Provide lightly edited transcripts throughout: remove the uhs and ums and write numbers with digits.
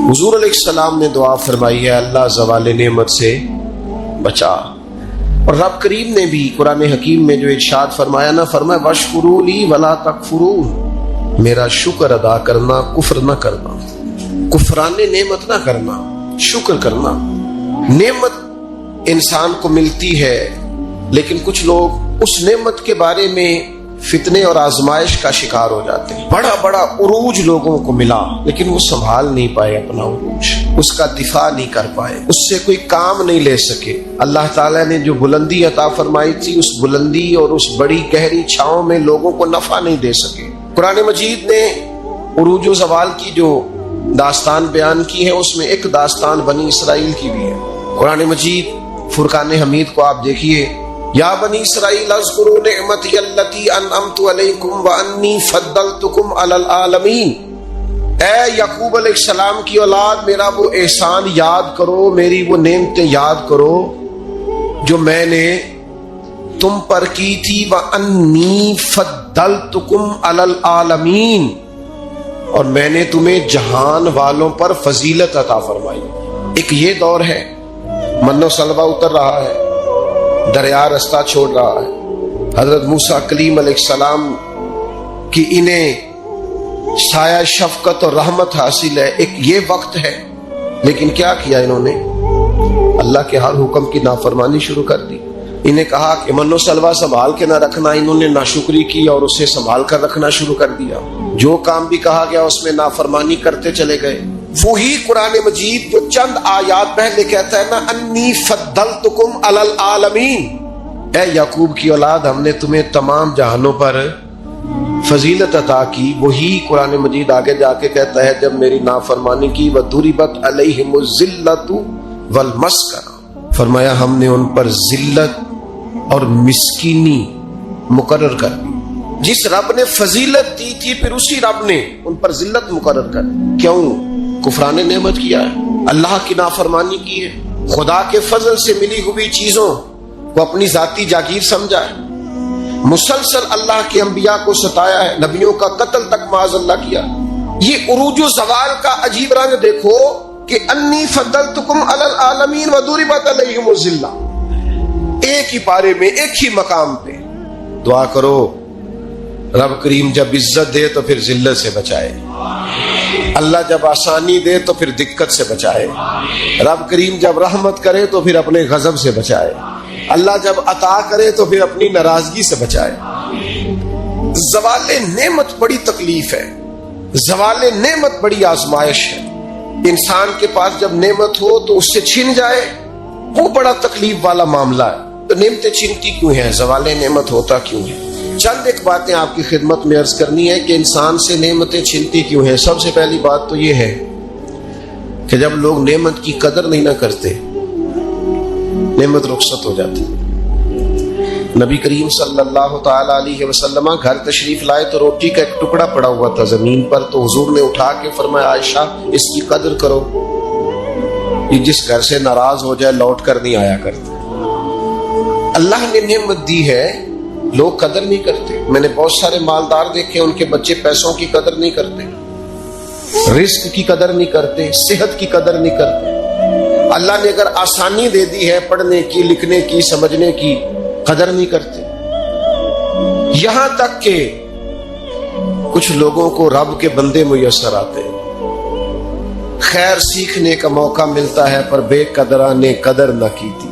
حضور علیہ السلام نے دعا فرمائی ہے اللہ زوال نعمت سے بچا، اور رب کریم نے بھی قرآن حکیم میں جو ارشاد فرمایا نا، فرمایا واشکروا لی ولا تکفرون، میرا شکر ادا کرنا، کفر نہ کرنا، کفران نعمت نہ کرنا، شکر کرنا۔ نعمت انسان کو ملتی ہے لیکن کچھ لوگ اس نعمت کے بارے میں فتنے اور آزمائش کا شکار ہو جاتے ہیں۔ بڑا بڑا عروج لوگوں کو ملا لیکن وہ سنبھال نہیں پائے اپنا عروج، اس کا دفاع نہیں کر پائے، اس سے کوئی کام نہیں لے سکے۔ اللہ تعالیٰ نے جو بلندی عطا فرمائی تھی، اس بلندی اور اس بڑی گہری چھاؤں میں لوگوں کو نفع نہیں دے سکے۔ قرآن مجید نے عروج و زوال کی جو داستان بیان کی ہے، اس میں ایک داستان بنی اسرائیل کی بھی ہے۔ قرآن مجید فرقان حمید کو آپ دیکھیے، یا بنی اسرائیل اذکروا نعمتی التی انعمت علیکم وانی فضلتکم علی العالمین، اے یعقوب علیہ السلام کی اولاد، میرا وہ احسان یاد کرو، میری وہ نعمتیں یاد کرو جو میں نے تم پر کی تھی، وانی فضلتکم علی العالمین، اور میں نے تمہیں جہان والوں پر فضیلت عطا فرمائی۔ ایک یہ دور ہے، من و سلوہ اتر رہا ہے، دریا رستہ چھوڑ رہا ہے، حضرت موسیٰ کلیم علیہ السلام کی انہیں سایہ شفقت اور رحمت حاصل ہے، ایک یہ وقت ہے، لیکن کیا کیا انہوں نے؟ اللہ کے ہر حکم کی نافرمانی شروع کر دی۔ انہیں کہا کہ من و سلوہ سنبھال کے نہ رکھنا، انہوں نے ناشکری کی اور اسے سنبھال کر رکھنا شروع کر دیا۔ جو کام بھی کہا گیا اس میں نافرمانی کرتے چلے گئے۔ وہی قرآن مجید جو چند آیات پہلے کہتا ہے نا، انی فضلتکم علی العالمین، اے یعقوب کی اولاد، ہم نے تمہیں تمام جہانوں پر فضیلت عطا کی، وہی قرآن مجید آگے جا کے کہتا ہے جب میری نافرمانی کی، وَضُرِبَتْ عَلَيْهِمُ الذِّلَّةُ وَالْمَسْكَنَةُ، فرمایا ہم نے ان پر ذلت اور مسکینی مقرر کر دی۔ جس رب نے فضیلت دی تھی پھر اسی رب نے ان پر ذلت مقرر کر دی۔ کیوں؟ کفران نعمت کیا ہے، اللہ کی نافرمانی کی ہے، خدا کے فضل سے ملی ہوئی چیزوں کو اپنی ذاتی جاگیر سمجھا ہے، مسلسل اللہ کے انبیاء کو ستایا ہے، نبیوں کا قتل تک معاذ اللہ کیا۔ یہ عروج و زوال کا عجیب رنگ دیکھو کہ انی فضلتکم علی العالمین وضربت علیہم الذلہ، ایک ہی پارے میں، ایک ہی مقام پہ۔ دعا کرو رب کریم جب عزت دے تو پھر ذلت سے بچائے، اللہ جب آسانی دے تو پھر دقت سے بچائے، رب کریم جب رحمت کرے تو پھر اپنے غضب سے بچائے، اللہ جب عطا کرے تو پھر اپنی ناراضگی سے بچائے۔ زوال نعمت بڑی تکلیف ہے، زوال نعمت بڑی آزمائش ہے۔ انسان کے پاس جب نعمت ہو تو اس سے چھن جائے، وہ بڑا تکلیف والا معاملہ ہے۔ تو نعمتیں چھنتی کیوں ہیں؟ زوال نعمت ہوتا کیوں ہے؟ چند ایک باتیں آپ کی خدمت میں عرض کرنی ہے کہ انسان سے نعمتیں چھنتی کیوں ہیں۔ سب سے پہلی بات تو یہ ہے کہ جب لوگ نعمت کی قدر نہیں نہ کرتے، نعمت رخصت ہو جاتی۔ نبی کریم صلی اللہ تعالی علیہ وسلم گھر تشریف لائے تو روٹی کا ایک ٹکڑا پڑا ہوا تھا زمین پر، تو حضور نے اٹھا کے فرمایا عائشہ اس کی قدر کرو، یہ جس گھر سے ناراض ہو جائے لوٹ کر نہیں آیا کرتا۔ اللہ نے نعمت دی ہے، لوگ قدر نہیں کرتے۔ میں نے بہت سارے مالدار دیکھے، ان کے بچے پیسوں کی قدر نہیں کرتے، رزق کی قدر نہیں کرتے، صحت کی قدر نہیں کرتے۔ اللہ نے اگر آسانی دے دی ہے پڑھنے کی، لکھنے کی، سمجھنے کی، قدر نہیں کرتے۔ یہاں تک کہ کچھ لوگوں کو رب کے بندے میسر آتے ہیں، خیر سیکھنے کا موقع ملتا ہے پر بے قدران نے قدر نہ کیتی،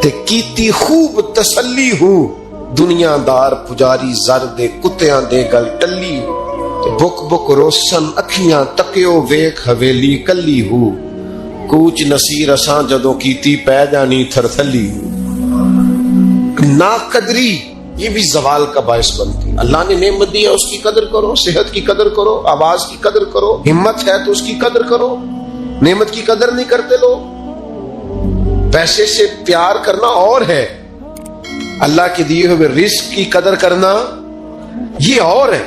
تے کیتی خوب تسلی ہوں، دنیا دار پجاری زر دے کتیاں دے گل ٹلی، بک بک روشن اکھیاں تکیو ویکھ حویلی کلی ہو، کوچ نصیر اساں جدوں کیتی پہ جانی تھر تھلی ہو۔ نا قدری یہ بھی زوال کا باعث بنتی ہے۔ اللہ نے نعمت دی ہے اس کی قدر کرو، صحت کی قدر کرو، آواز کی قدر کرو، ہمت ہے تو اس کی قدر کرو۔ نعمت کی قدر نہیں کرتے لوگ۔ پیسے سے پیار کرنا اور ہے، اللہ کے دیے ہوئے رزق کی قدر کرنا یہ اور ہے۔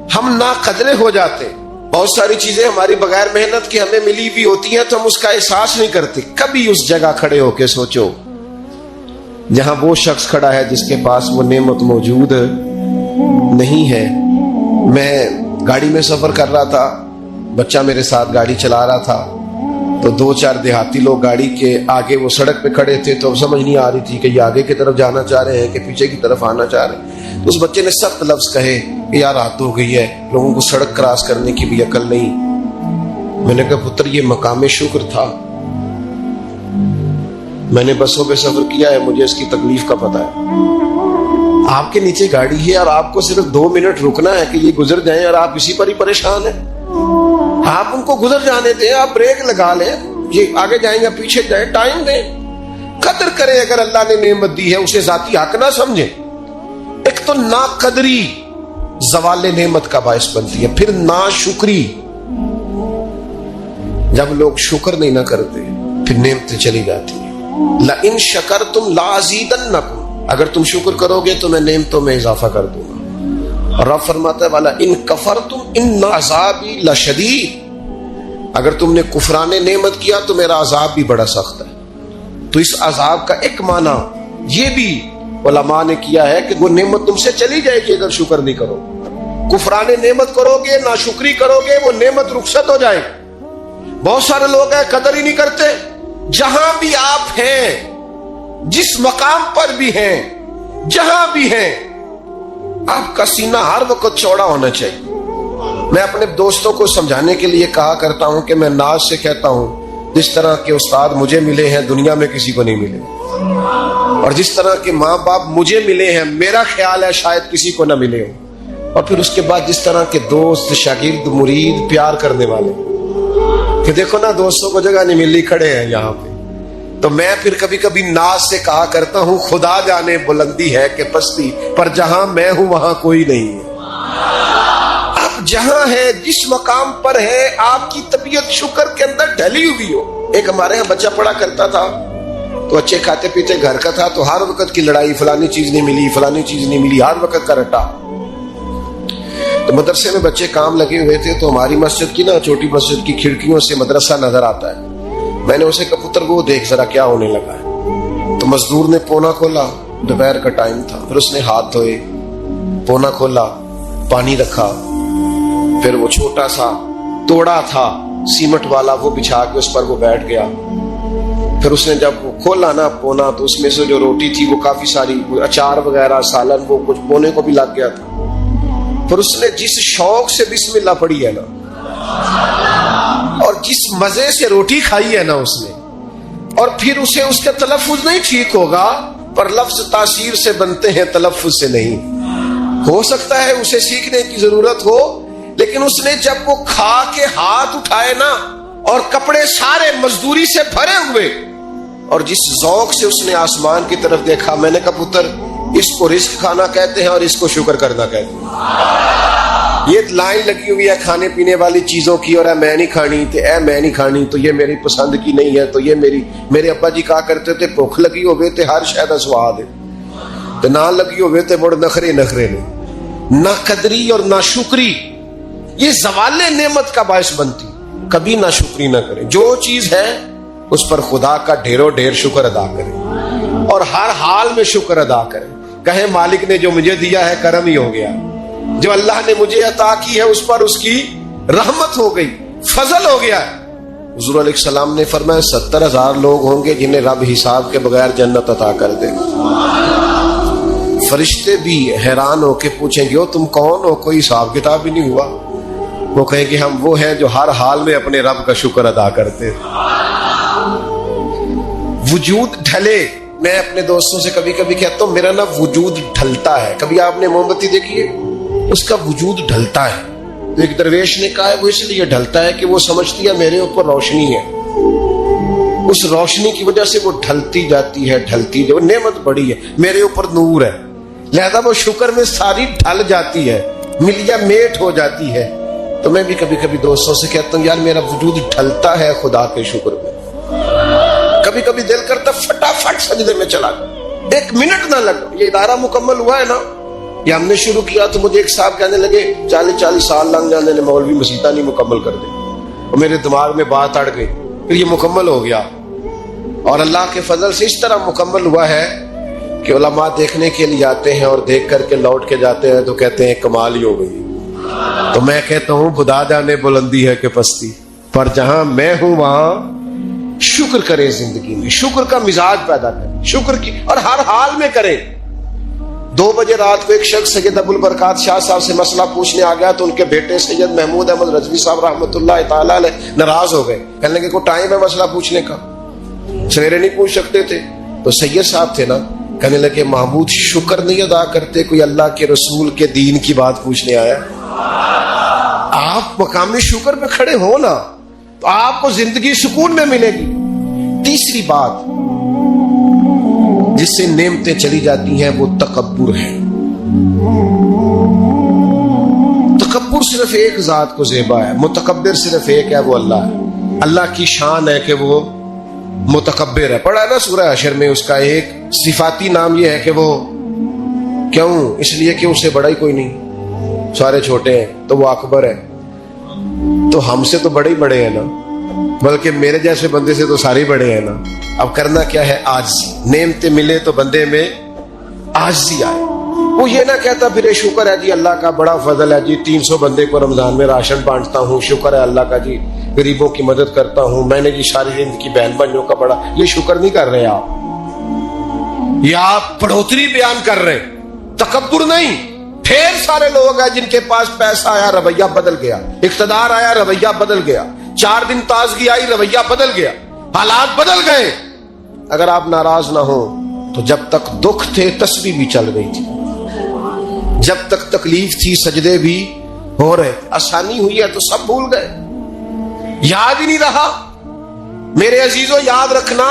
ہم نا قدرے ہو جاتے، بہت ساری چیزیں ہماری بغیر محنت کے ہمیں ملی بھی ہوتی ہیں تو ہم اس کا احساس نہیں کرتے۔ کبھی اس جگہ کھڑے ہو کے سوچو جہاں وہ شخص کھڑا ہے جس کے پاس وہ نعمت موجود نہیں ہے۔ میں گاڑی میں سفر کر رہا تھا بچہ میرے ساتھ گاڑی چلا رہا تھا تو 2-4 دیہاتی لوگ گاڑی کے آگے وہ سڑک پہ کھڑے تھے، تو سمجھ نہیں آ رہی تھی کہ یہ آگے کی طرف جانا چاہ رہے ہیں کہ پیچھے کی طرف آنا چاہ رہے ہیں۔ تو اس بچے نے سخت لفظ کہے کہ یار حد ہو گئی ہے، لوگوں کو سڑک کراس کرنے کی بھی عقل نہیں۔ میں نے کہا پتر یہ مقام شکر تھا، میں نے بسوں پہ سفر کیا ہے، مجھے اس کی تکلیف کا پتہ ہے۔ آپ کے نیچے گاڑی ہے اور آپ کو صرف 2 منٹ رکنا ہے کہ یہ گزر جائیں اور آپ اسی پر ہی پریشان ہیں۔ آپ ان کو گزر جانے دیں، آپ بریک لگا لیں، یہ آگے جائیں یا پیچھے جائیں، ٹائم دیں، قدر کریں۔ اگر اللہ نے نعمت دی ہے اسے ذاتی حق نہ سمجھیں۔ ایک تو ناقدری زوال نعمت کا باعث بنتی ہے، پھر ناشکری، جب لوگ شکر نہیں نہ کرتے پھر نعمتیں چلی جاتی ہیں۔ لَإِن شَكَرْتُمْ لَأَزِيدَنَّكُمْ، اگر تم شکر کرو گے تو میں نعمتوں میں اضافہ کر دوں گا۔ اور رب فرماتا ہے والا ان کفرتم ان عذابی لشدید، اگر تم نے کفران نعمت کیا تو میرا عذاب بھی بڑا سخت ہے۔ تو اس عذاب کا ایک معنی یہ بھی علماء نے کیا ہے کہ وہ نعمت تم سے چلی جائے گی اگر شکر نہیں کرو۔ کفران نعمت کرو گے، ناشکری کرو گے، وہ نعمت رخصت ہو جائے۔ بہت سارے لوگ ہیں قدر ہی نہیں کرتے۔ جہاں بھی آپ ہیں، جس مقام پر بھی ہیں، جہاں بھی ہیں، آپ کا سینہ ہر وقت چوڑا ہونا چاہیے۔ میں اپنے دوستوں کو سمجھانے کے لیے کہا کرتا ہوں کہ میں ناز سے کہتا ہوں جس طرح کے استاد مجھے ملے ہیں دنیا میں کسی کو نہیں ملے، اور جس طرح کے ماں باپ مجھے ملے ہیں میرا خیال ہے شاید کسی کو نہ ملے ہوں، اور پھر اس کے بعد جس طرح کے دوست، شاگرد، مرید، پیار کرنے والے، کہ دیکھو نا دوستوں کو جگہ نہیں ملی، کھڑے ہیں یہاں پہ۔ تو میں پھر کبھی کبھی ناز سے کہا کرتا ہوں خدا جانے بلندی ہے کہ پستی، پر جہاں میں ہوں وہاں کوئی نہیں ہے۔ آپ جہاں ہیں، جس مقام پر ہے، آپ کی طبیعت شکر کے اندر ڈھلی ہوئی ہو۔ ایک ہمارے یہاں بچہ پڑھا کرتا تھا تو اچھے کھاتے پیتے گھر کا تھا، تو ہر وقت کی لڑائی، فلانی چیز نہیں ملی، فلانی چیز نہیں ملی، ہر وقت کا رٹا۔ تو مدرسے میں بچے کام لگے ہوئے تھے، تو ہماری مسجد کی نا چھوٹی مسجد کی کھڑکیوں سے مدرسہ نظر آتا ہے۔ میں نے اسے کہا پتر وہ دیکھ ذرا کیا ہونے لگا ہے۔ تو مزدور نے پونا کھولا، دوپہر کا ٹائم تھا، پھر اس نے ہاتھ دھوئے، پونا کھولا، پانی رکھا، پھر وہ چھوٹا سا توڑا تھا سیمنٹ والا، وہ بچھا کے اس پر وہ بیٹھ گیا۔ پھر اس نے جب وہ کھولا نا پونا، تو اس میں سے جو روٹی تھی وہ کافی ساری، اچار وغیرہ، سالن، وہ کچھ پونے کو بھی لگ گیا تھا۔ پھر اس نے جس شوق سے بسم اللہ پڑھی ہے نا، اور جس مزے سے روٹی کھائی ہے نا اس نے، اور پھر اسے اس کا تلفظ نہیں ٹھیک ہوگا، پر لفظ تاثیر سے بنتے ہیں، تلفظ سے نہیں۔ ہو سکتا ہے اسے سیکھنے کی ضرورت ہو، لیکن اس نے جب وہ کھا کے ہاتھ اٹھائے نا، اور کپڑے سارے مزدوری سے بھرے ہوئے، اور جس ذوق سے اس نے آسمان کی طرف دیکھا، میں نے کہا پتر اس کو رزق کھانا کہتے ہیں اور اس کو شکر کرنا کہتے ہیں۔ یہ لائن لگی ہوئی ہے کھانے پینے والی چیزوں کی، اور میں نہیں کھانی، تو اے میں نہیں کھانی، تو یہ میری پسند کی نہیں ہے، تو یہ میرے ابا جی کہا کرتے تھے بھوک لگی ہوئے تھے ہر شے دا سواد ہے، تو نہ لگی ہوئے تھے مڑ نخرے نے۔ نہ قدری اور نہ شکری یہ زوال نعمت کا باعث بنتی۔ کبھی نہ شکری نہ کریں، جو چیز ہے اس پر خدا کا ڈھیروں ڈھیر شکر ادا کریں، اور ہر حال میں شکر ادا کریں۔ کہیں مالک نے جو مجھے دیا ہے کرم ہی ہو گیا، جو اللہ نے مجھے عطا کی ہے اس پر اس کی رحمت ہو گئی، فضل ہو گیا۔ حضور علیہ السلام نے فرمایا 70,000 لوگ ہوں گے جنہیں رب حساب کے بغیر جنت عطا کر دے گا۔ فرشتے بھی حیران ہو کے پوچھیں گے تم کون ہو، کوئی حساب کتاب ہی نہیں ہوا؟ وہ کہیں گے ہم وہ ہیں جو ہر حال میں اپنے رب کا شکر ادا کرتے ہیں۔ وجود ڈھلے، میں اپنے دوستوں سے کبھی کبھی کہتا ہوں میرا نا وجود ڈھلتا ہے۔ کبھی آپ نے موم بتی دیکھی ہے؟ اس کا وجود ڈھلتا ہے۔ ایک درویش نے کہا ہے وہ اس لیے ڈھلتا ہے کہ وہ سمجھتی ہے میرے اوپر روشنی ہے، اس روشنی کی وجہ سے وہ ڈھلتی جاتی ہے، وہ نعمت بڑی ہے، میرے اوپر نور ہے، لہذا وہ شکر میں ساری ڈھل جاتی ہے، ملیا میٹ ہو جاتی ہے۔ تو میں بھی کبھی کبھی دوستوں سے کہتا ہوں یار میرا وجود ڈھلتا ہے خدا کے شکر میں۔ کبھی کبھی دل کرتا فٹافٹ سجدے میں چلا جاؤ، 1 منٹ نہ لگا۔ یہ ادارہ مکمل ہوا ہے نا، یہ ہم نے شروع کیا تو مجھے ایک صاحب کہنے لگے 40 سال لگ جانے نے مولوی مسیطہ نہیں مکمل کر دے، اور میرے دماغ میں بات اڑ گئی، پھر یہ مکمل ہو گیا، اور اللہ کے فضل سے اس طرح مکمل ہوا ہے کہ علماء دیکھنے کے لیے آتے ہیں اور دیکھ کر کے لوٹ کے جاتے ہیں تو کہتے ہیں کمال ہی ہو گئی۔ تو میں کہتا ہوں خدا جانے بلندی ہے کہ پستی، پر جہاں میں ہوں وہاں شکر کرے، زندگی میں شکر کا مزاج پیدا کریں، شکر کی، اور ہر حال میں کریں۔ 2 بجے رات کو ایک شخص سید ابوالبرکات شاہ صاحب سے مسئلہ پوچھنے آ گیا تو ان کے بیٹے سید محمود احمد رضوی صاحب رحمۃ اللہ تعالیٰ علیہ ناراض ہو گئے، کہنے لگے کوئی ٹائم ہے مسئلہ پوچھنے کا، سویرے نہیں پوچھ سکتے تھے؟ تو سید صاحب تھے نا، کہنے لگے محمود شکر نہیں ادا کرتے، کوئی اللہ کے رسول کے دین کی بات پوچھنے آیا، آپ مقام شکر پہ کھڑے ہو نا تو آپ کو زندگی سکون میں ملے گی۔ تیسری بات جس سے نعمتیں چلی جاتی ہیں وہ تکبر ہے۔ تکبر صرف ایک ذات کو زیبا ہے، متکبر صرف ایک ہے، وہ اللہ ہے۔ اللہ کی شان ہے کہ وہ متکبر ہے، پڑھا ہے نا سورہ حشر میں، اس کا ایک صفاتی نام یہ ہے کہ وہ کیوں؟ اس لیے کہ اسے بڑا ہی کوئی نہیں، سارے چھوٹے ہیں تو وہ اکبر ہے، تو ہم سے تو بڑے ہی بڑے ہیں نا، بلکہ میرے جیسے بندے سے تو سارے بڑے ہیں نا۔ اب کرنا کیا ہے؟ عاجزی، نعمتیں ملے تو بندے میں عاجزی آئے، وہ یہ نہ کہتا پھر شکر ہے جی اللہ کا بڑا فضل ہے جی 300 بندے کو رمضان میں راشن بانٹتا ہوں، شکر ہے اللہ کا جی غریبوں کی مدد کرتا ہوں، میں نے جی ساری زندگی بہن بھائیوں کا بڑا، یہ شکر نہیں کر رہے آپ، یہ آپ بڑھوتری بیان کر رہے، تکبر نہیں۔ ڈھیر سارے لوگ ہیں جن کے پاس پیسہ آیا رویہ بدل گیا، اقتدار آیا رویہ بدل گیا، 4 دن تازگی آئی رویہ بدل گیا، حالات بدل گئے۔ اگر آپ ناراض نہ ہو تو جب تک دکھ تھے تسبیح بھی چل رہی تھی، جب تک تکلیف تھی سجدے بھی ہو رہے، آسانی ہوئی ہے تو سب بھول گئے، یاد ہی نہیں رہا۔ میرے عزیزو یاد رکھنا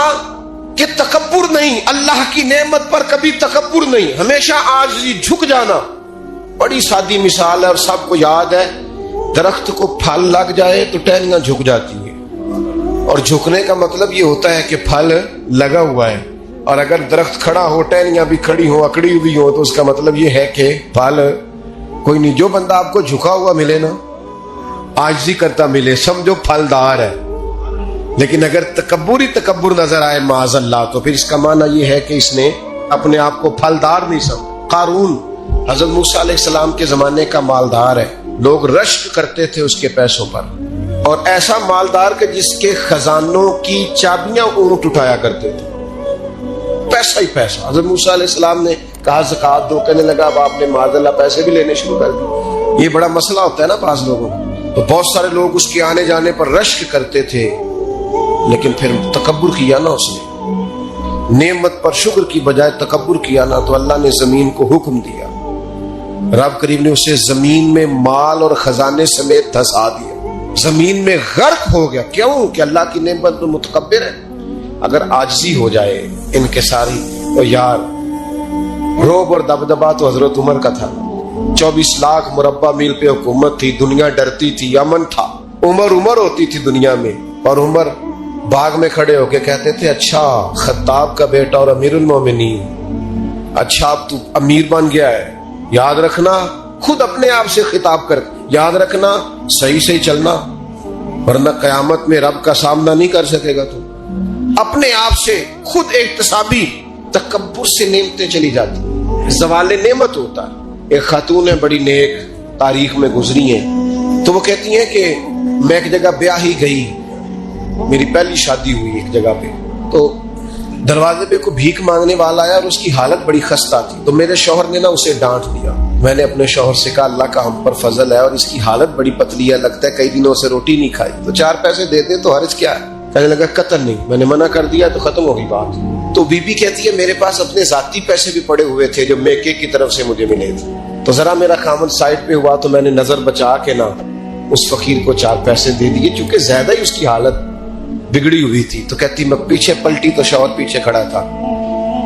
کہ تکبر نہیں، اللہ کی نعمت پر کبھی تکبر نہیں، ہمیشہ عاجزی، جھک جانا۔ بڑی سادی مثال ہے اور سب کو یاد ہے، درخت کو پھل لگ جائے تو ٹہنیاں جھک جاتی ہیں، اور جھکنے کا مطلب یہ ہوتا ہے کہ پھل لگا ہوا ہے، اور اگر درخت کھڑا ہو ٹہنیاں بھی کھڑی ہو اکڑی ہوئی ہو تو اس کا مطلب یہ ہے کہ پھل کوئی نہیں۔ جو بندہ آپ کو جھکا ہوا ملے نا، عاجزی کرتا ملے، سمجھو پھلدار ہے۔ لیکن اگر تکبر نظر آئے معاذ اللہ تو پھر اس کا معنی یہ ہے کہ اس نے اپنے آپ کو پھلدار نہیں سمجھا۔ قارون حضرت موسیٰ علیہ السلام کے زمانے کا مالدار ہے، لوگ رشک کرتے تھے اس کے پیسوں پر، اور ایسا مالدار کہ جس کے خزانوں کی چابیاں اونٹ اٹھایا کرتے تھے، پیسہ ہی پیسہ۔ حضرت موسیٰ علیہ السلام نے کہا زکوٰۃ دو، کہنے لگا اب آپ نے معاذ اللہ پیسے بھی لینے شروع کر دیے۔ یہ بڑا مسئلہ ہوتا ہے نا بعض لوگوں کو، تو بہت سارے لوگ اس کے آنے جانے پر رشک کرتے تھے، لیکن پھر تکبر کیا نا اس نے، نعمت پر شکر کی بجائے تکبر کیا نا، تو اللہ نے زمین کو حکم دیا، رب کریم نے اسے زمین میں مال اور خزانے سمیت دھسا دیا، زمین میں غرق ہو گیا۔ کیوں؟ کہ اللہ کی نعمت پر متکبر ہے۔ اگر عاجزی ہو جائے انکساری، تو یار روب اور دبدبا تو حضرت عمر کا تھا، 24 لاکھ مربع میل پہ حکومت تھی، دنیا ڈرتی تھی، امن تھا، عمر ہوتی تھی دنیا میں، اور عمر باغ میں کھڑے ہو کے کہتے تھے اچھا خطاب کا بیٹا اور امیر المومنین، اچھا اب تو امیر بن گیا ہے، یاد رکھنا، خود اپنے آپ سے خطاب کر، یاد رکھنا صحیح چلنا، ورنہ قیامت میں رب کا سامنا نہیں کر سکے گا۔ تو اپنے آپ سے خود احتسابی، تکبر سے نعمتیں چلی جاتی، زوال نعمت ہوتا ہے۔ ایک خاتون ہے بڑی نیک، تاریخ میں گزری ہیں، تو وہ کہتی ہیں کہ میں ایک جگہ بیاہ ہی گئی، میری پہلی شادی ہوئی ایک جگہ پہ، تو دروازے پہ کوئی بھیک مانگنے والا آیا اور اس کی حالت بڑی خستہ تھی، تو میرے شوہر نے نا اسے ڈانٹ دیا۔ میں نے اپنے شوہر سے کہا اللہ کا ہم پر فضل ہے اور اس کی حالت بڑی پتلی ہے، لگتا ہے کئی دنوں سے روٹی نہیں کھائی، تو 4 پیسے دے دے تو حرج کیا ہے؟ کہنے لگا قتل نہیں، میں نے منع کر دیا تو ختم ہو گئی بات۔ تو بی بی کہتی ہے میرے پاس اپنے ذاتی پیسے بھی پڑے ہوئے تھے جو میکے کی طرف سے مجھے ملے تھے، تو ذرا میرا خامد سائڈ پہ ہوا تو میں نے نظر بچا کے نا اس فقیر کو 4 پیسے دے دیے، چونکہ زیادہ ہی اس کی حالت بگڑی ہوئی تھی۔ تو کہتی میں پیچھے پلٹی تو شوہر پیچھے کھڑا تھا،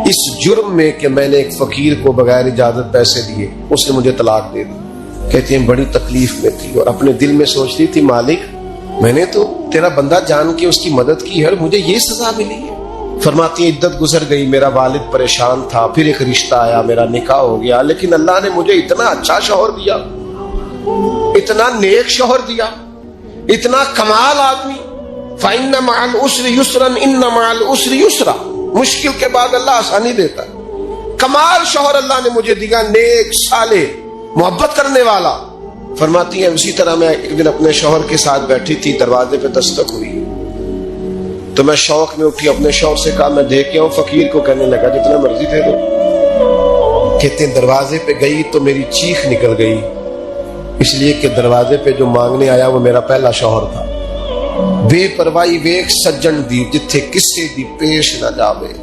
اس جرم میں کہ میں نے ایک فقیر کو بغیر اجازت پیسے دیے اس نے مجھے طلاق دے دی۔ کہتی ہیں بڑی تکلیف میں تھی اور اپنے دل میں سوچتی تھی مالک میں نے تو تیرا بندہ جان کے اس کی مدد کی ہے، مجھے یہ سزا ملی ہے۔ فرماتی ہیں عدت گزر گئی، میرا والد پریشان تھا، پھر ایک رشتہ آیا، میرا نکاح ہو گیا، لیکن اللہ نے مجھے اتنا اچھا شوہر دیا، اتنا نیک شوہر دیا، اتنا کمال آدمی۔ فَإِنَّ مَعَ الْعُسْرِ يُسْرًا إِنَّ مَعَ الْعُسْرِ يُسْرًا، مشکل کے بعد اللہ آسانی دیتا ہے۔ کمال شوہر اللہ نے مجھے دیا، نیک، صالح، محبت کرنے والا۔ فرماتی ہیں اسی طرح میں ایک دن اپنے شوہر کے ساتھ بیٹھی تھی، دروازے پہ دستک ہوئی تو میں شوق میں اٹھی، اپنے شوہر سے کہا میں دیکھ کے آؤں، فقیر کو کہنے لگا جتنا مرضی دے دو۔ کہتے ہیں دروازے پہ گئی تو میری چیخ نکل گئی، اس لیے کہ دروازے پہ جو مانگنے آیا وہ میرا پہلا شوہر تھا۔ بے پرواہی ویک سجن دی جتھے کسے دی پیش نہ جاوے،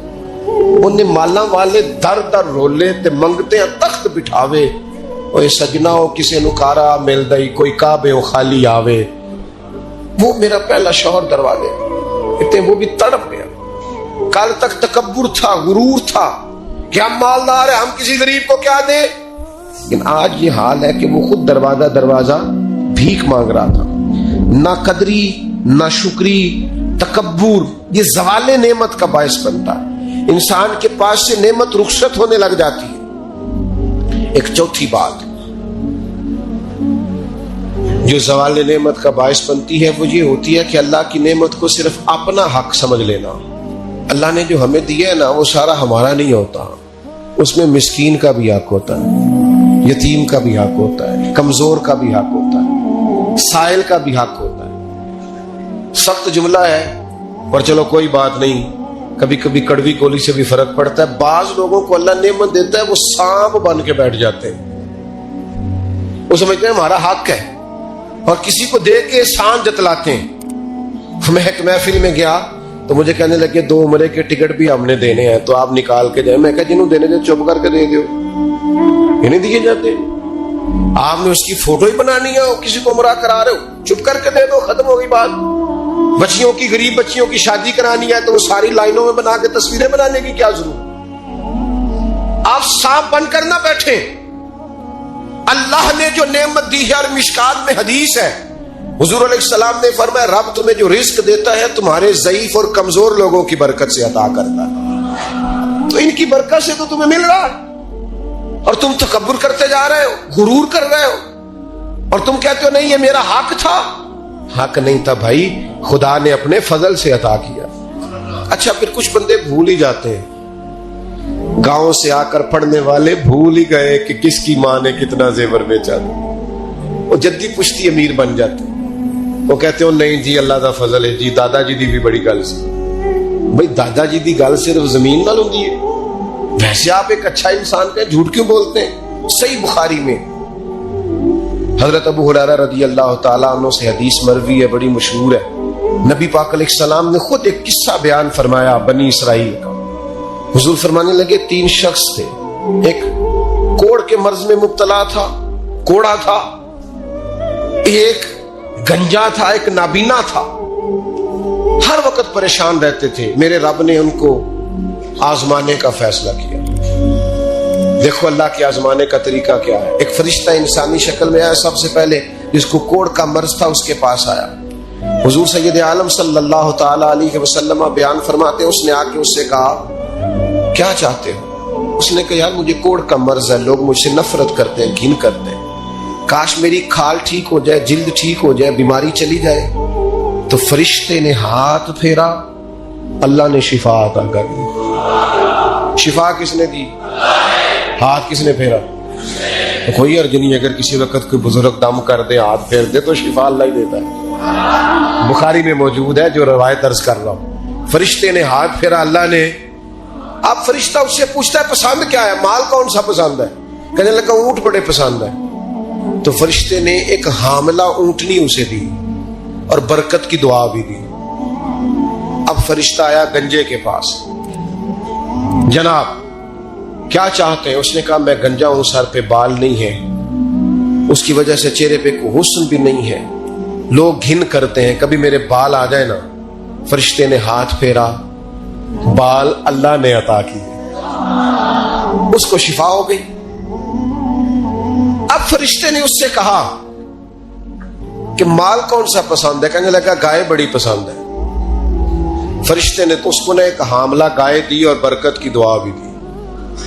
انہیں مالا والے در در رولے تے منگتے ہیں تخت بٹھاوے، اوے سجنا ہو کسے نکارا مل دئی، کوئی کعبے ہو خالی آوے۔ وہ میرا پہلا شوہر دروازے، کہتے ہیں وہ بھی تڑپ گیا۔ کل تک تکبر تھا، غرور تھا کہ ہم مالدار ہیں، ہم کسی غریب کو کیا دیں، لیکن آج یہ حال ہے کہ وہ خود دروازہ دروازہ بھیک مانگ رہا تھا۔ نہ قدری، نہ شکری، تکبر یہ زوال نعمت کا باعث بنتا ہے، انسان کے پاس سے نعمت رخصت ہونے لگ جاتی ہے۔ ایک چوتھی بات جو زوال نعمت کا باعث بنتی ہے وہ یہ ہوتی ہے کہ اللہ کی نعمت کو صرف اپنا حق سمجھ لینا۔ اللہ نے جو ہمیں دیا ہے نا وہ سارا ہمارا نہیں ہوتا، اس میں مسکین کا بھی حق ہوتا ہے، یتیم کا بھی حق ہوتا ہے، کمزور کا بھی حق ہوتا ہے، سائل کا بھی حق ہوتا ہے۔ سخت جملہ ہے پر چلو کوئی بات نہیں، کبھی کبھی کڑوی گولی سے بھی فرق پڑتا ہے۔ بعض لوگوں کو اللہ نعمت دیتا ہے وہ سانپ بن کے بیٹھ جاتے ہیں، وہ سمجھتے ہیں ہمارا حق ہے اور کسی کو دے کے احسان جتلاتے ہیں۔ میں ایک محفل میں گیا تو مجھے کہنے لگے 2 عمرے کے ٹکٹ بھی ہم نے دینے ہیں تو آپ نکال کے جائیں۔ میں کہا جنہوں دینے دے چپ کر کے دے دیو، یہ نہیں دیے جاتے۔ آپ نے اس کی فوٹو ہی بنانی ہے اور کسی کو عمرہ کرا رہے ہو، چپ کر کے دے دو، ختم ہو گئی بات۔ بچیوں کی، غریب بچیوں کی شادی کرانی ہے تو وہ ساری لائنوں میں بنا کے تصویریں بنانے کی کیا ضرورت؟ آپ سانپ بن کر نہ بیٹھیں۔ اللہ نے جو نعمت دی ہے، اور مشکات میں حدیث ہے حضور علیہ السلام نے فرمایا رب تمہیں جو رزق دیتا ہے تمہارے ضعیف اور کمزور لوگوں کی برکت سے عطا کرتا ہے، تو ان کی برکت سے تو تمہیں مل رہا ہے اور تم تکبر کرتے جا رہے ہو، غرور کر رہے ہو، اور تم کہتے ہو نہیں یہ میرا حق تھا۔ حق نہیں تھا بھائی، خدا نے اپنے فضل سے عطا کیا۔ اچھا پھر کچھ بندے بھول ہی جاتے ہیں، گاؤں سے آ کر پڑھنے والے بھول ہی گئے کہ کس کی ماں نے کتنا زیور بیچا تھا، وہ جدی پشتی امیر بن جاتے ہیں۔ وہ کہتے ہو نہیں جی اللہ دا فضل ہے جی، دادا جی دی بھی بڑی گل سی۔ بھائی دادا جی دی گل صرف زمین نال ہوندی ہے؟ ویسے آپ ایک اچھا انسان کا جھوٹ کیوں بولتے ہیں؟ صحیح بخاری میں حضرت ابو ہریرہ رضی اللہ تعالیٰ عنہ سے حدیث مروی ہے، بڑی مشہور ہے۔ نبی پاک علیہ السلام نے خود ایک قصہ بیان فرمایا بنی اسرائیل کا۔ حضور فرمانے لگے 3 شخص تھے، ایک کوڑ کے مرض میں مبتلا تھا، کوڑا تھا، ایک گنجا تھا، ایک نابینا تھا، ہر وقت پریشان رہتے تھے۔ میرے رب نے ان کو آزمانے کا فیصلہ کیا۔ دیکھو اللہ کے آزمانے کا طریقہ کیا ہے۔ ایک فرشتہ انسانی شکل میں آیا، سب سے پہلے جس کو کوڑ کا مرض تھا اس کے پاس آیا۔ حضور سید عالم صلی اللہ تعالی علیہ وسلم بیان فرماتے ہیں اس نے آ کے اس سے کہا کیا چاہتے ہو؟ اس نے کہا یار مجھے کوڑ کا مرض ہے، لوگ مجھ سے نفرت کرتے ہیں، گھن کرتے ہیں، کاش میری کھال ٹھیک ہو جائے، جلد ٹھیک ہو جائے، بیماری چلی جائے۔ تو فرشتے نے ہاتھ پھیرا، اللہ نے شفا عطا کر دی۔ شفا کس نے دی؟ ہاتھ کس نے پھیرا؟ تو کوئی عرض نہیں، اگر کسی وقت کوئی بزرگ دم کر دے، ہاتھ پھیر دے تو شفا اللہ ہی دیتا ہے۔ بخاری میں موجود ہے جو روایت عرض کر رہا ہوں۔ فرشتے نے ہاتھ پھیرا، اللہ نے۔ اب فرشتہ اس سے پوچھتا ہے پسند کیا ہے؟ مال کون سا پسند ہے؟ کہنے لگا اونٹ بڑے پسند ہے۔ تو فرشتے نے ایک حاملہ اونٹنی اسے دی اور برکت کی دعا بھی دی۔ اب فرشتہ آیا گنجے کے پاس، جناب کیا چاہتے ہیں؟ اس نے کہا میں گنجا ہوں، سر پہ بال نہیں ہے، اس کی وجہ سے چہرے پہ کوئی حسن بھی نہیں ہے، لوگ گھن کرتے ہیں، کبھی میرے بال آ جائے نا۔ فرشتے نے ہاتھ پھیرا، بال اللہ نے عطا کیے، اس کو شفا ہو گئی۔ اب فرشتے نے اس سے کہا کہ مال کون سا پسند ہے؟ کہنے لگا گائے بڑی پسند ہے۔ فرشتے نے تو اس کو نے ایک حاملہ گائے دی اور برکت کی دعا بھی دی۔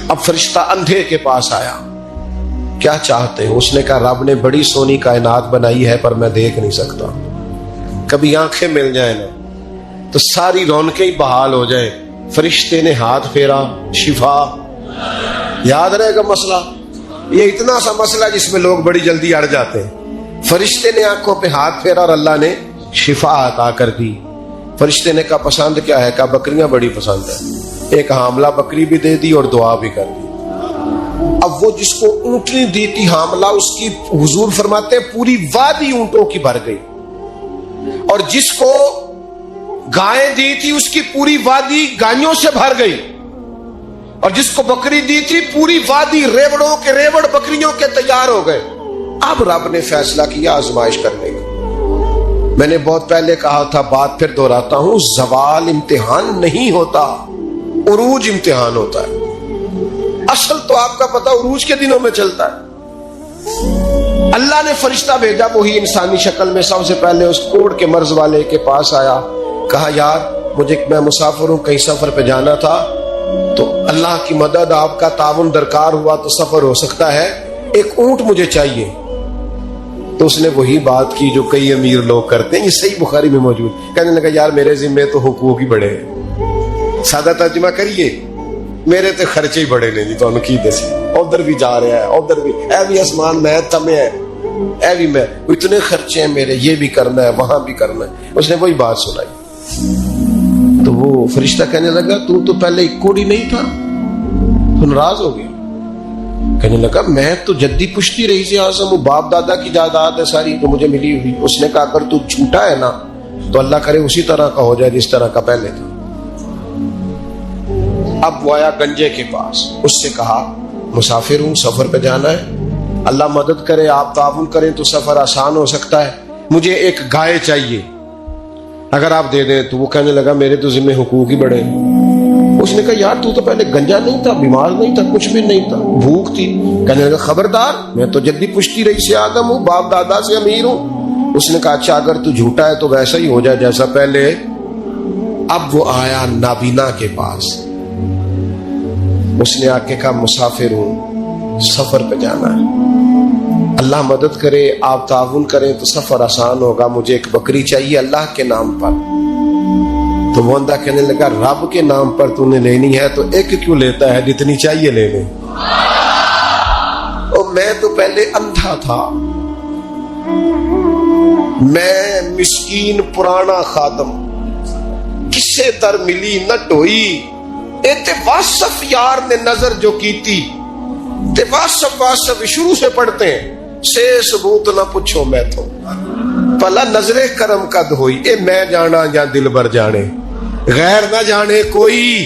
اب فرشتہ اندھے کے پاس آیا، کیا چاہتے ہیں؟ اس نے کہا رب نے بڑی سونی کائنات بنائی ہے پر میں دیکھ نہیں سکتا، کبھی آنکھیں مل جائیں نا تو ساری رونقیں ہی بحال ہو جائیں۔ فرشتے نے ہاتھ پھیرا، شفا۔ یاد رہے گا مسئلہ، یہ اتنا سا مسئلہ جس میں لوگ بڑی جلدی اڑ جاتے ہیں۔ فرشتے نے آنکھوں پہ ہاتھ پھیرا اور اللہ نے شفا عطا کر دی. فرشتے نے کہا پسند کیا ہے؟ کہا بکریاں بڑی پسند ہے. ایک حاملہ بکری بھی دے دی اور دعا بھی کر دی. اب وہ جس کو اونٹنی دی تھی حاملہ، اس کی حضور فرماتے ہیں پوری وادی اونٹوں کی بھر گئی، اور جس کو گائیں دی تھی اس کی پوری وادی گائیوں سے بھر گئی، اور جس کو بکری دی تھی پوری وادی ریوڑوں کے ریوڑ بکریوں کے تیار ہو گئے. اب رب نے فیصلہ کیا آزمائش کرنے کا. میں نے بہت پہلے کہا تھا، بات پھر دہراتا ہوں، زوال امتحان نہیں ہوتا، عروج امتحان ہوتا ہے. اصل تو آپ کا پتہ عروج کے دنوں میں چلتا ہے. اللہ نے فرشتہ بھیجا، وہی انسانی شکل میں سب سے پہلے اس کوڑ کے مرض والے کے پاس آیا. کہا یار میں مسافر ہوں، کہیں سفر پہ جانا تھا، تو اللہ کی مدد آپ کا تعاون درکار ہوا تو سفر ہو سکتا ہے، ایک اونٹ مجھے چاہیے. تو اس نے وہی بات کی جو کئی امیر لوگ کرتے ہیں، یہ صحیح بخاری میں موجود. کہنے لگا یار میرے ذمے تو حقوق ہی بڑے ہیں. سادہ ترجمہ کریے، میرے تے خرچے ہی بڑے نے جی. تو ان کی دسی ادھر بھی جا رہا ہے، ادھر بھی، اے بھی آسمان میں تمہیں ہے، اے بھی میں، اتنے خرچے ہیں میرے، یہ بھی کرنا ہے وہاں بھی کرنا ہے. اس نے وہی بات سنائی. تو وہ فرشتہ کہنے لگا تو پہلے ایک کوڑی نہیں تھا، تو ناراض ہو گیا. کہنے لگا میں تو جدی پشتی رئیس اعظم ہوں، باپ دادا کی جائیداد ہے ساری تو مجھے ملی ہوئی. اس نے کہا اگر تو جھوٹا ہے نا تو اللہ کرے اسی طرح کا ہو جائے جس طرح کا پہلے تھا. اب وہ آیا گنجے کے پاس، اس سے کہا مسافر ہوں، سفر پہ جانا ہے، اللہ مدد کرے، آپ تعاون کریں تو سفر آسان ہو سکتا ہے، مجھے ایک گائے چاہیے، اگر آپ دے دیں. تو وہ کہنے لگا میرے تو ذمہ حقوق ہی بڑے. اس نے کہا یار تو پہلے گنجا نہیں تھا، بیمار نہیں تھا، کچھ بھی نہیں تھا، بھوک تھی. کہنے لگا خبردار، میں تو جدی پشتی رئیس آدم ہوں، باپ دادا سے امیر ہوں. اس نے کہا اچھا اگر تو جھوٹا ہے تو ویسا ہی ہو جائے جیسا پہلے. اب وہ آیا نابینا کے پاس، اس نے آ کے کہا مسافر ہوں، سفر پہ جانا ہے، اللہ مدد کرے، آپ تعاون کریں تو سفر آسان ہوگا، مجھے ایک بکری چاہیے اللہ کے نام پر. تو وہ بندہ کہنے لگا رب کے نام پر تو نے لینی ہے تو ایک کیوں لیتا ہے، جتنی چاہیے لے لے. اور میں تو پہلے اندھا تھا، میں مسکین پرانا خادم، کسے در ملی نہ ٹوئی، تے واسف یار نے نظر جو کی تھی، تے واسف شروع سے پڑھتے ہیں، سے ثبوت نہ پوچھو میں تو پلا نظر کرم قد ہوئی، اے میں جانا یا دل بر جانے، غیر نہ جانے کوئی،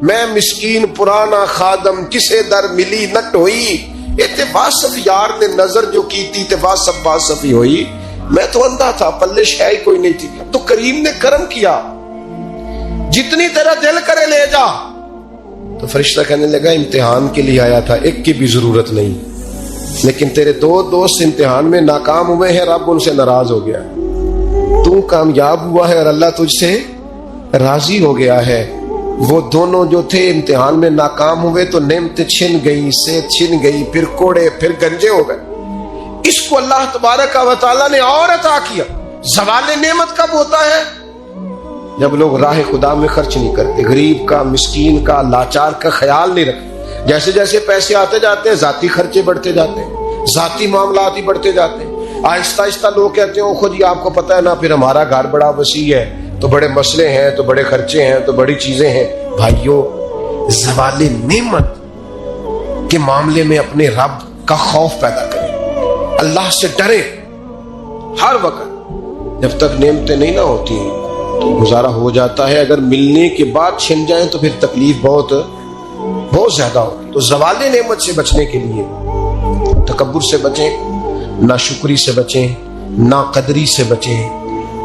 میں مسکین پرانا خادم، کسے در ملی نہ ٹوئی، تے واسف یار نے نظر جو کی تھی، تے واسف ہی ہوئی. میں تو اندھا تھا، پلے شے کوئی نہیں تھی، تو کریم نے کرم کیا، جتنی تیرا دل کرے لے جا. تو فرشتہ کہنے لگا امتحان کے لیے آیا تھا، ایک کی بھی ضرورت نہیں، لیکن تیرے دو دوست امتحان میں ناکام ہوئے ہیں، رب ان سے ناراض ہو گیا، تو کامیاب ہوا ہے اور اللہ تجھ سے راضی ہو گیا ہے. وہ دونوں جو تھے امتحان میں ناکام ہوئے تو نعمتیں چھن گئی، صحت چھن گئی، پھر کوڑے، پھر گنجے ہو گئے. اس کو اللہ تبارک و تعالیٰ نے اور عطا کیا. زوال نعمت کب ہوتا ہے؟ جب لوگ راہ خدا میں خرچ نہیں کرتے، غریب کا، مسکین کا، لاچار کا خیال نہیں رکھتے. جیسے جیسے پیسے آتے جاتے ہیں ذاتی خرچے بڑھتے جاتے ہیں، ذاتی معاملات ہی بڑھتے جاتے ہیں. آہستہ آہستہ لوگ کہتے ہیں خود ہی آپ کو پتہ ہے نا، پھر ہمارا گھر بڑا وسیع ہے تو بڑے مسئلے ہیں، تو بڑے خرچے ہیں، تو بڑی چیزیں ہیں. بھائیو، زوال نعمت کے معاملے میں اپنے رب کا خوف پیدا کریں، اللہ سے ڈرے ہر وقت. جب تک نعمتیں نہیں نہ ہوتی تو گزارا ہو جاتا ہے، اگر ملنے کے بعد چھن جائیں تو پھر تکلیف بہت زیادہ ہوگی. تو زوال نعمت سے بچنے کے لیے تکبر سے بچیں، ناشکری سے بچیں، ناقدری سے بچیں،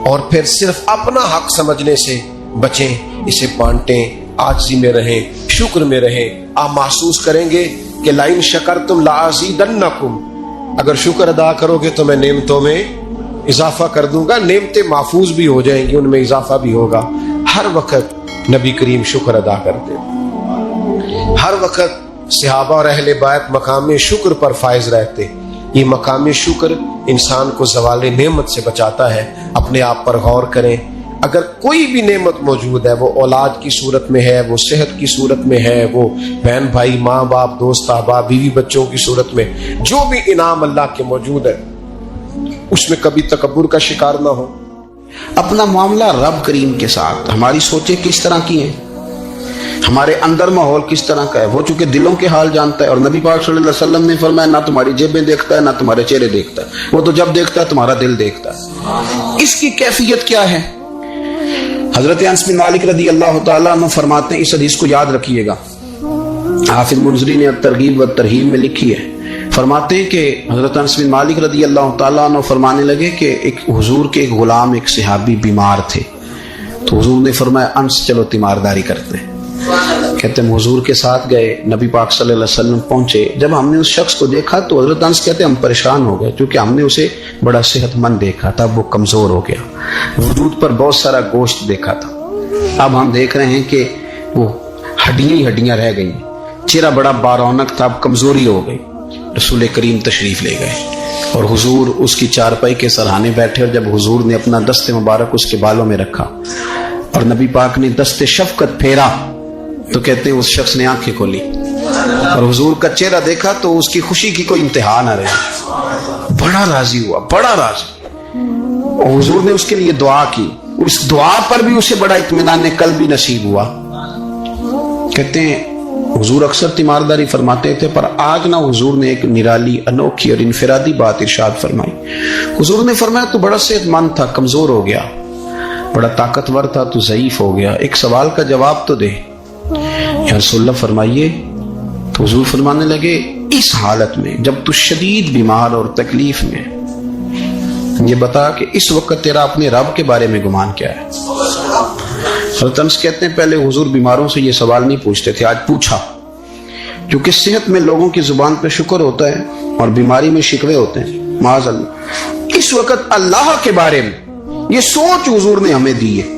اور پھر صرف اپنا حق سمجھنے سے بچیں. اسے بانٹیں، عاجزی میں رہیں، شکر میں رہیں. آپ محسوس کریں گے کہ لئن شکرتم لازیدنکم، اگر شکر ادا کرو گے تو میں نعمتوں میں اضافہ کر دوں گا. نعمتیں محفوظ بھی ہو جائیں گی، ان میں اضافہ بھی ہوگا. ہر وقت نبی کریم شکر ادا کرتے، ہر وقت صحابہ اور اہل بیت مقام شکر پر فائز رہتے. یہ مقام شکر انسان کو زوال نعمت سے بچاتا ہے. اپنے آپ پر غور کریں، اگر کوئی بھی نعمت موجود ہے، وہ اولاد کی صورت میں ہے، وہ صحت کی صورت میں ہے، وہ بہن بھائی، ماں باپ، دوست احباب، بیوی بچوں کی صورت میں، جو بھی انعام اللہ کے موجود ہے، اس میں کبھی تکبر کا شکار نہ ہو. اپنا معاملہ رب کریم کے ساتھ، ہماری سوچیں کس طرح کی ہیں، ہمارے اندر ماحول کس طرح کا ہے، وہ چونکہ دلوں کے حال جانتا ہے. اور نبی پاک صلی اللہ علیہ وسلم نے فرمایا نہ تمہاری جیبیں دیکھتا ہے نہ تمہارے چہرے دیکھتا ہے، وہ تو جب دیکھتا ہے تمہارا دل دیکھتا ہے. اس کی کیفیت کیا ہے؟ حضرت انس بن مالک رضی اللہ تعالیٰ عنہ فرماتے ہیں، اس حدیث کو یاد رکھیے گا، حافظ منذری نے ترغیب و ترہیب میں لکھی ہے. فرماتے ہیں کہ حضرت انس بن مالک رضی اللہ تعالیٰ عنہ فرمانے لگے کہ ایک حضور کے ایک غلام، ایک صحابی بیمار تھے، تو حضور نے فرمایا انس چلو تیمارداری کرتے ہیں. کہتے ہیں حضور کے ساتھ گئے، نبی پاک صلی اللہ علیہ وسلم پہنچے. جب ہم نے اس شخص کو دیکھا تو حضرت انس کہتے ہیں ہم پریشان ہو گئے، کیونکہ ہم نے اسے بڑا صحت مند دیکھا تھا، وہ کمزور ہو گیا، وجود پر بہت سارا گوشت دیکھا تھا. اب ہم دیکھ رہے ہیں کہ وہ ہڈیاں ہی ہڈیاں رہ گئی، چہرہ بڑا بارونق تھا، اب کمزوری ہو گئی. رسول کریم تشریف لے گئے اور حضور اس کی چارپائی کے سرہانے بیٹھے، اور جب حضور نے اپنا دست مبارک اس کے بالوں میں رکھا اور نبی پاک نے دست شفقت پھیرا تو کہتے ہیں اس شخص نے آنکھیں کھولی اور حضور کا چہرہ دیکھا تو اس کی خوشی کی کوئی انتہا نہ رہی، بڑا راضی ہوا، بڑا راضی. اور حضور نے اس کے لیے دعا کی، اس دعا پر بھی اسے بڑا اطمینان قلبی نصیب ہوا. کہتے ہیں حضور اکثر تیمارداری فرماتے تھے، پر آج نہ حضور نے ایک نرالی، انوکھی اور انفرادی بات ارشاد فرمائی. حضور نے فرمایا تو بڑا صحت مند تھا، کمزور ہو گیا، بڑا طاقتور تھا تو ضعیف ہو گیا، ایک سوال کا جواب تو دے. یا رسول اللہ فرمائیے. تو حضور فرمانے لگے اس حالت میں جب تو شدید بیمار اور تکلیف میں، یہ بتا کہ اس وقت تیرا اپنے رب کے بارے میں گمان کیا ہے. حضرت انس کہتے ہیں پہلے حضور بیماروں سے یہ سوال نہیں پوچھتے تھے، آج پوچھا، کیونکہ صحت میں لوگوں کی زبان پہ شکر ہوتا ہے اور بیماری میں شکوے ہوتے ہیں، معاذ اللہ. اس وقت اللہ کے بارے میں یہ سوچ حضور نے ہمیں دی ہے.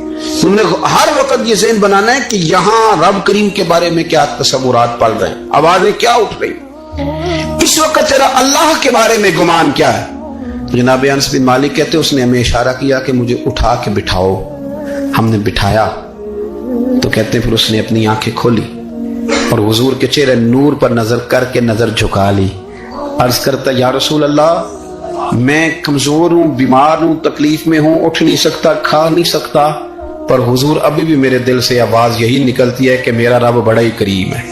تم نے ہر وقت یہ ذہن بنانا ہے کہ یہاں رب کریم کے بارے میں کیا تصورات پڑ رہے ہیں، آوازیں کیا اٹھ رہی، اس وقت تیرا اللہ کے بارے میں گمان کیا ہے. جناب انس بن مالک کہتے اس نے ہمیں اشارہ کیا کہ مجھے اٹھا کے بٹھاؤ. ہم نے بٹھایا تو کہتے ہیں پھر اس نے اپنی آنکھیں کھولی اور حضور کے چہرے نور پر نظر کر کے نظر جھکا لی. عرض کرتا یا رسول اللہ میں کمزور ہوں، بیمار ہوں، تکلیف میں ہوں، اٹھ نہیں سکتا، کھا نہیں سکتا، پر حضور ابھی بھی میرے دل سے آواز یہی نکلتی ہے کہ میرا رب بڑا ہی کریم ہے،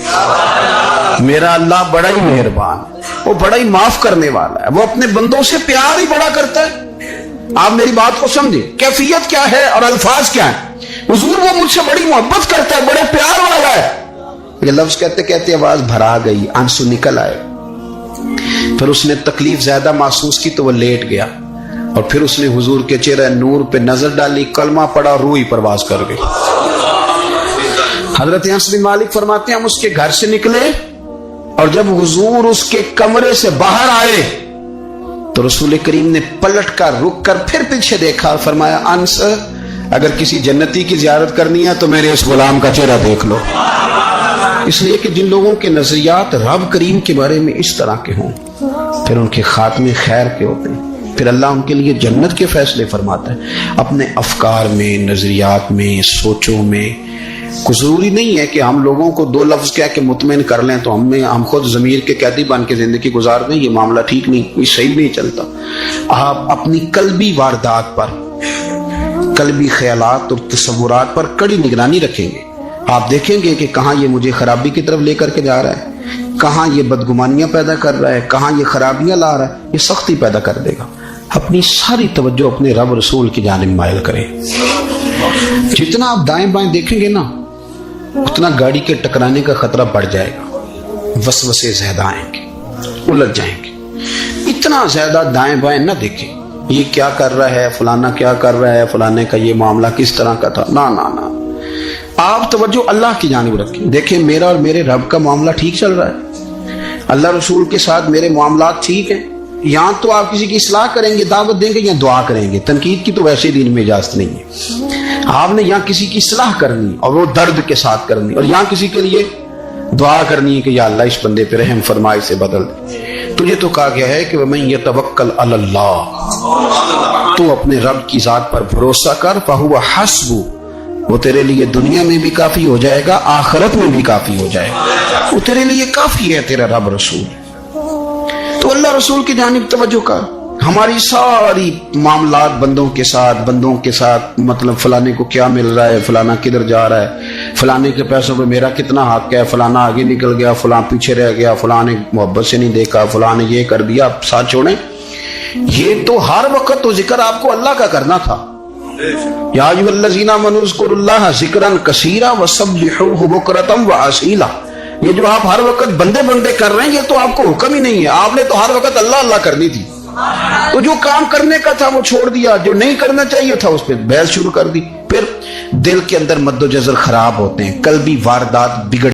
میرا اللہ بڑا ہی مہربان، وہ بڑا ہی معاف کرنے والا ہے، وہ اپنے بندوں سے پیار ہی بڑا کرتا ہے. آپ میری بات کو سمجھیں، کیفیت کیا ہے اور الفاظ کیا ہیں. حضور وہ مجھ سے بڑی محبت کرتا ہے، بڑے پیار والا ہے. یہ لفظ کہتے کہتے آواز بھرا گئی، آنسو نکل آئے. پھر اس نے تکلیف زیادہ محسوس کی تو وہ لیٹ گیا اور پھر اس نے حضور کے چہرے نور پہ نظر ڈالی، کلمہ پڑا، روح ہی پرواز کر گئی. حضرت انس بن مالک فرماتے ہیں ہم اس کے گھر سے نکلے اور جب حضور اس کے کمرے سے باہر آئے تو رسول کریم نے پلٹ کر رک کر پھر پیچھے دیکھا اور فرمایا انس اگر کسی جنتی کی زیارت کرنی ہے تو میرے اس غلام کا چہرہ دیکھ لو. اس لیے کہ جن لوگوں کے نظریات رب کریم کے بارے میں اس طرح کے ہوں پھر ان کے خاتمے خیر کے ہوتے ہیں، پھر اللہ ان کے لیے جنت کے فیصلے فرماتا ہے. اپنے افکار میں، نظریات میں، سوچوں میں کوئی ضروری نہیں ہے کہ ہم لوگوں کو دو لفظ کہہ کے مطمئن کر لیں تو ہم خود ضمیر کے قیدی بن کے زندگی گزار دیں. یہ معاملہ ٹھیک نہیں، یہ صحیح نہیں چلتا. آپ اپنی قلبی واردات پر، قلبی خیالات اور تصورات پر کڑی نگرانی رکھیں گے. آپ دیکھیں گے کہ کہاں یہ مجھے خرابی کی طرف لے کر کے جا رہا ہے، کہاں یہ بدگمانیاں پیدا کر رہا ہے، کہاں یہ خرابیاں لا رہا ہے. یہ سختی پیدا کر دے گا. اپنی ساری توجہ اپنے رب رسول کی جانب مائل کریں. جتنا آپ دائیں بائیں دیکھیں گے نا اتنا گاڑی کے ٹکرانے کا خطرہ بڑھ جائے گا. وسوسے زیادہ آئیں گے، الجھ جائیں گے. اتنا زیادہ دائیں بائیں نہ دیکھیں یہ کیا کر رہا ہے، فلانا کیا کر رہا ہے، فلانے کا یہ معاملہ کس طرح کا تھا. نہ نہ نہ، آپ توجہ اللہ کی جانب رکھیں. دیکھیں میرا اور میرے رب کا معاملہ ٹھیک چل رہا ہے، اللہ رسول کے ساتھ میرے معاملات ٹھیک ہیں. یہاں تو آپ کسی کی اصلاح کریں گے، دعوت دیں گے یا دعا کریں گے. تنقید کی تو ویسے دین میں اجازت نہیں ہے. آپ نے یہاں کسی کی اصلاح کرنی اور وہ درد کے ساتھ کرنی، اور یہاں کسی کے لیے دعا کرنی ہے کہ یا اللہ اس بندے پہ رحم فرما، اسے بدل دے. تجھے تو کہا گیا ہے کہ وَمَن يَتَوَكَّلْ عَلَى اللَّهِ، تو اپنے رب کی ذات پر بھروسہ کر، فَهُوَ حَسْبُهُ، وہ تیرے لیے دنیا میں بھی کافی ہو جائے گا، آخرت میں بھی کافی ہو جائے گا. وہ تیرے لیے کافی ہے تیرا رب رسول. تو اللہ رسول کی جانب توجہ کر. ہماری ساری معاملات بندوں کے ساتھ مطلب فلانے کو کیا مل رہا ہے، فلانا کدھر جا رہا ہے، فلانے کے پیسوں پہ میرا کتنا حق ہے، فلانا آگے نکل گیا، فلاں پیچھے رہ گیا، فلاں نے محبت سے نہیں دیکھا، فلاں نے یہ کر دیا. آپ ساتھ چھوڑیں. یہ تو ہر وقت تو ذکر آپ کو اللہ کا کرنا تھا. یا ایھا الذین آمنوا اذکروا اللہ ذکرا کثیرا وسبحوہ بکرۃ واسیلا. یہ جو آپ ہر وقت بندے کر رہے ہیں یہ تو آپ کو حکم ہی نہیں ہے. آپ نے تو ہر وقت اللہ اللہ کرنی تھی. تو جو کام کرنے کا تھا وہ چھوڑ دیا، جو نہیں کرنا چاہیے تھا اس پہ بحث شروع کر دی. پھر دل کے اندر مد و جزر خراب ہوتے ہیں، قلبی واردات بگڑ